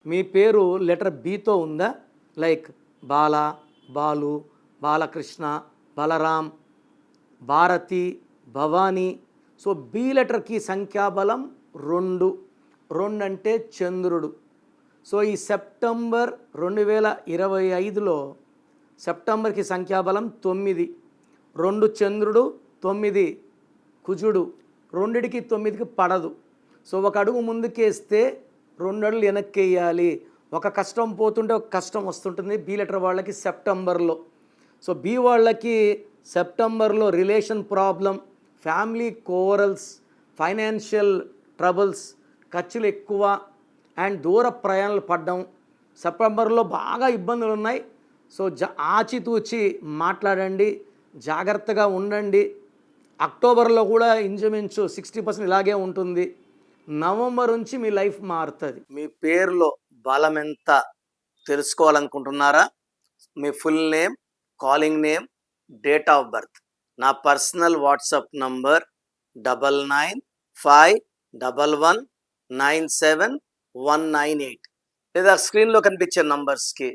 మీ పేరు లెటర్ బితో ఉందా? లైక్ బాల, Balu, Balakrishna, Balaram, Bharati, Bhavani. So B లెటర్కి సంఖ్యాబలం 2. 2 అంటే చంద్రుడు. సో ఈ సెప్టెంబర్ 2025లో సెప్టెంబర్కి సంఖ్యాబలం 9. 2 చంద్రుడు, 9 కుజుడు. 2కి 9కి పడదు. సో ఒక అడుగు ముందుకేస్తే 2 అడుగులు వెనక్కి వేయాలి. ఒక కష్టం పోతుంటే ఒక కష్టం వస్తుంటుంది బి లెటర్ వాళ్ళకి సెప్టెంబర్లో. సో బి వాళ్ళకి సెప్టెంబర్లో relation problem, family corals, financial troubles, ఖర్చులు ఎక్కువ అండ్ దూర ప్రయాణాలు పడ్డం. సెప్టెంబర్లో బాగా ఇబ్బందులు ఉన్నాయి. సో ఆచితూచి మాట్లాడండి, జాగ్రత్తగా ఉండండి. అక్టోబర్లో కూడా ఇంచుమించు 60% ఇలాగే ఉంటుంది. నవంబర్ నుంచి మీ లైఫ్ మారుతుంది. మీ పేరులో బలం ఎంత తెలుసుకోవాలనుకుంటున్నారా? మీ full name, calling name, date of birth, నా పర్సనల్ వాట్సాప్ నంబర్ 99511197 లేదా స్క్రీన్లో కనిపించే నంబర్స్కి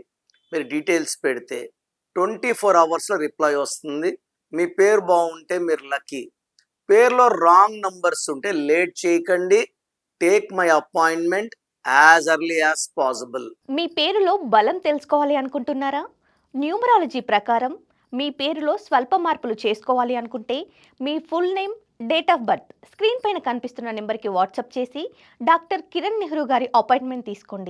మీరు డీటెయిల్స్ పెడితే 24 అవర్స్లో రిప్లై వస్తుంది. మీ పేరు బాగుంటే మీరు లక్కీ. పేరులో రాంగ్ నంబర్స్ ఉంటే లేట్ చేయకండి. Take my appointment as early as possible. మీ పేరులో బలం తెలుసుకోవాలి అనుకుంటున్నారా? న్యూమరాలజీ ప్రకారం మీ పేరులో స్వల్ప మార్పులు చేసుకోవాలి అనుకుంటే మీ full name, date of birth screen పైన కనిపిస్తున్న నెంబర్కి వాట్సాప్ చేసి డాక్టర్ కిరణ్ నెహ్రూ గారి అపాయింట్మెంట్ తీసుకోండి.